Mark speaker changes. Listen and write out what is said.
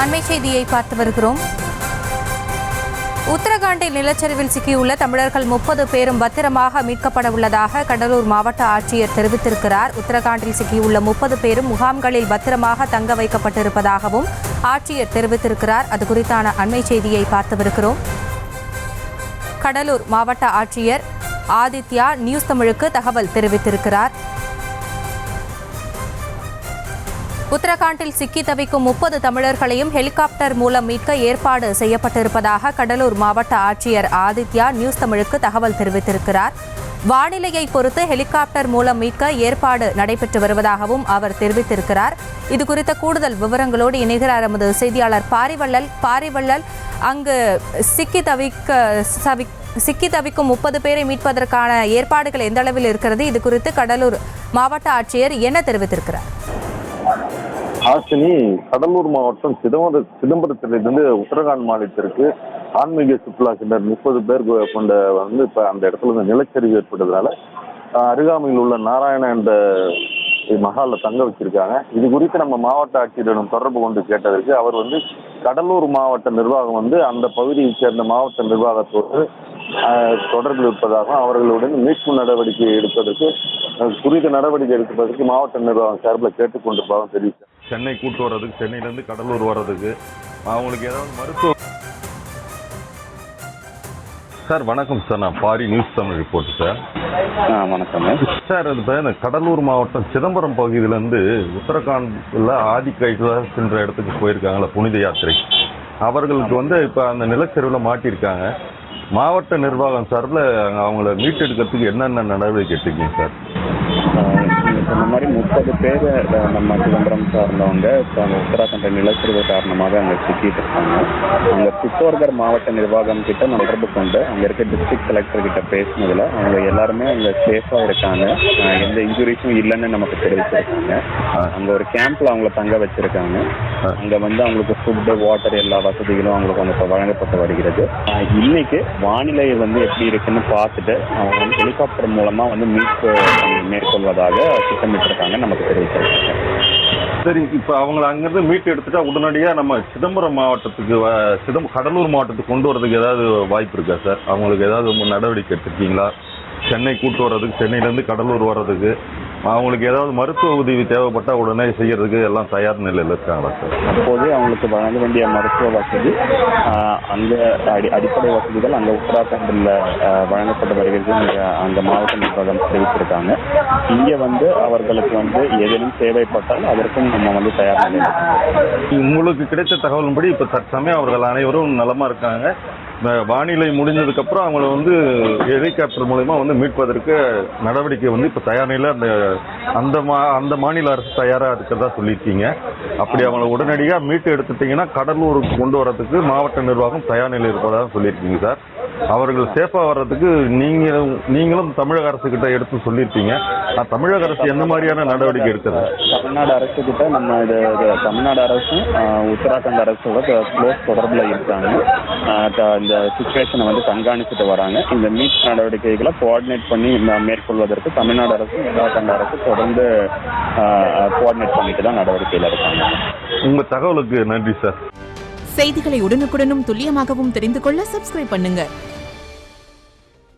Speaker 1: அண்மை செய்தியை பார்த்து வருகிறோம். உத்தரகாண்டில் நிலச்சரிவில் சிக்கியுள்ள தமிழர்கள் 30 பேரும் பத்திரமாக மீட்கப்பட உள்ளதாக கடலூர் மாவட்ட ஆட்சியர் தெரிவித்திருக்கிறார். உத்தரகாண்டில் சிக்கியுள்ள 30 பேரும் முகாம்களில் பத்திரமாக தங்க வைக்கப்பட்டிருப்பதாகவும் ஆட்சியர் தெரிவித்திருக்கிறார். அது குறித்தான அண்மை செய்தியை பார்த்து வருகிறோம். கடலூர் மாவட்ட ஆட்சியர் ஆதித்யா நியூஸ் தமிழுக்கு தகவல் தெரிவித்திருக்கிறார். உத்தரகாண்டில் சிக்கி தவிக்கும் 30 தமிழர்களையும் ஹெலிகாப்டர் மூலம் மீட்க ஏற்பாடு செய்யப்பட்டிருப்பதாக கடலூர் மாவட்ட ஆட்சியர் ஆதித்யா நியூஸ் தமிழுக்கு தகவல் தெரிவித்திருக்கிறார். வானிலையை பொறுத்து ஹெலிகாப்டர் மூலம் மீட்க ஏற்பாடு நடைபெற்று வருவதாகவும் அவர் தெரிவித்திருக்கிறார். இதுகுறித்த கூடுதல் விவரங்களோடு இணைகிறார் எமது செய்தியாளர் பாரிவள்ளல். அங்கு சிக்கி தவிக்கும் 30 பேரை மீட்பதற்கான ஏற்பாடுகள் எந்த அளவில் இருக்கிறது? இது குறித்து கடலூர் மாவட்ட ஆட்சியர் என்ன தெரிவித்திருக்கிறார்?
Speaker 2: ஆசினி, கடலூர் மாவட்டம் சிதம்பரத்திலிருந்து உத்தரகாண்ட் மாநிலத்திற்கு ஆன்மீக சுற்றுலா சென்ற 30 பேர் கொண்ட இப்ப அந்த இடத்துல நிலச்சரிவு ஏற்பட்டதுனால அருகாமையில் உள்ள நாராயண என்ற மகால்ல தங்க வச்சிருக்காங்க. இது குறித்து நம்ம மாவட்ட ஆட்சியரிடம் தொடர்பு கொண்டு கேட்டதற்கு அவர் கடலூர் மாவட்ட நிர்வாகம் அந்த பகுதியை சேர்ந்த மாவட்ட நிர்வாகத்தோடு தொடர்பில் இருப்பதாகவும் அவர்களுடன் மீட்பு நடவடிக்கை எடுப்பதற்கு துரித நடவடிக்கை எடுப்பதற்கு மாவட்ட நிர்வாகம் சார்பில் கேட்டுக்கொண்டிருப்பதாகவும் தெரிவித்தார். சென்னை கூட்டு வர்றதுக்கு, சென்னையிலேருந்து கடலூர் வர்றதுக்கு அவங்களுக்கு ஏதாவது மருத்துவ சார். வணக்கம் சார், நான் Paari news Tamil report sir.
Speaker 3: வணக்கம்
Speaker 2: சார். அது கடலூர் மாவட்டம் சிதம்பரம் பகுதியிலேருந்து உத்தரகாண்டில் ஆதிக்கைல சென்ற இடத்துக்கு போயிருக்காங்களா புனித யாத்திரை. அவர்களுக்கு இப்போ அந்த நிலச்சரிவில் மாட்டியிருக்காங்க. மாவட்ட நிர்வாகம் சார்பில் அவங்கள மீட்டெடுக்கிறதுக்கு என்னென்ன நடவடிக்கை எடுத்துக்கீங்க சார்?
Speaker 3: சொன்ன மாதிரி 30 பேர் நம்ம சிதம்பரம் சார்ந்தவங்க இப்போ அந்த உத்தராகண்ட் நிலச்சரிவு காரணமாக அங்கே சிக்கிட்டு இருக்காங்க. அங்கே சித்தோர்கர் மாவட்ட நிர்வாகம் கிட்ட தொடர்பு கொண்டு அங்கே இருக்க டிஸ்ட்ரிக்ட் கலெக்டர் கிட்ட பேசினதுல அவங்க எல்லாருமே அங்கே சேஃபாக இருக்காங்க, எந்த இன்ஜுரிஸும் இல்லைன்னு நமக்கு தெரிவிச்சிருக்காங்க. அங்கே ஒரு கேம்ப்ல அவங்கள தங்க வச்சிருக்காங்க. அங்கே அவங்களுக்கு ஃபுட்டு, வாட்டர் எல்லா வசதிகளும் அவங்களுக்கு வழங்கப்பட்டு வருகிறது. இன்னைக்கு வானிலை எப்படி இருக்குன்னு பார்த்துட்டு அவங்க ஹெலிகாப்டர் மூலமா மீட்பு மேற்கொள்வதாக திட்டமிட்டிருக்காங்க நமக்கு தெரிவிச்சிருக்காங்க.
Speaker 2: சரி, இப்போ அவங்களை அங்கிருந்து மீட்டு எடுத்துட்டா உடனடியாக நம்ம சிதம்பரம் மாவட்டத்துக்கு கடலூர் மாவட்டத்துக்கு கொண்டு வரதுக்கு ஏதாவது வாய்ப்பு இருக்கா சார்? அவங்களுக்கு ஏதாவது நடவடிக்கை எடுத்துருக்கீங்களா? சென்னை கூட்டு வர்றதுக்கு, சென்னையிலேருந்து கடலூர் வர்றதுக்கு அவங்களுக்கு ஏதாவது மருத்துவ உதவி தேவைப்பட்டால் உடனே செய்யறதுக்கு எல்லாம் தயார் நிலையில் இருக்காங்களா சார்?
Speaker 3: அப்போது அவங்களுக்கு வழங்க வேண்டிய மருத்துவ வசதி, அந்த அடிப்படை வசதிகள் அங்கே உத்தராகண்டில் வழங்கப்பட்டு வருகிறது அந்த மாவட்ட நிர்வாகம் தெரிவித்திருக்காங்க. இங்கே அவர்களுக்கு ஏதேனும் தேவைப்பட்டால் அதற்கும் நம்ம தயார் நிலையில்.
Speaker 2: உங்களுக்கு கிடைத்த தகவலின்படி இப்போ தற்சமயம் அவர்கள் அனைவரும் நலமா இருக்காங்க. வானிலை முடிஞ்சதுக்கப்புறம் அவங்கள ஹெலிகாப்டர் மூலமா மீட்பதற்கு நடவடிக்கை இப்போ தயார் நிலையில் அந்த மாநில அரசு தயாராக இருக்கிறதா சொல்லியிருக்கீங்க. அப்படி அவங்கள உடனடியாக மீட்டு எடுத்துட்டீங்கன்னா கடலூருக்கு கொண்டு வரதுக்கு மாவட்ட நிர்வாகம் தயார் நிலையில் இருப்பதாக சொல்லியிருக்கீங்க சார். அவர்கள் சேஃபாக வர்றதுக்கு நீங்களும் தமிழக அரசு கிட்ட எடுத்து சொல்லியிருப்பீங்க. தமிழக அரசு எந்த மாதிரியான நடவடிக்கை எடுக்குது?
Speaker 3: தமிழ்நாடு அரசு கிட்ட நம்ம தமிழ்நாடு அரசும் உத்தராகண்ட் அரசோட க்ளோஸ் தொடர்பில் இருக்காங்க. இந்த சிச்சுவேஷனை கண்காணிச்சுட்டு வராங்க. இந்த மீட்பு நடவடிக்கைகளை கோஆர்டினேட் பண்ணி மேற்கொள்வதற்கு தமிழ்நாடு அரசு, உத்தராகண்ட் அரசு தொடர்ந்து கோஆர்டினேட் பண்ணிட்டு தான் நடவடிக்கையில் இருக்காங்க.
Speaker 2: உங்க தகவலுக்கு நன்றி சார்.
Speaker 4: செய்திகளை உடனுக்குடனும் துல்லியமாகவும் தெரிந்து கொள்ள சப்ஸ்கிரைப் பண்ணுங்க.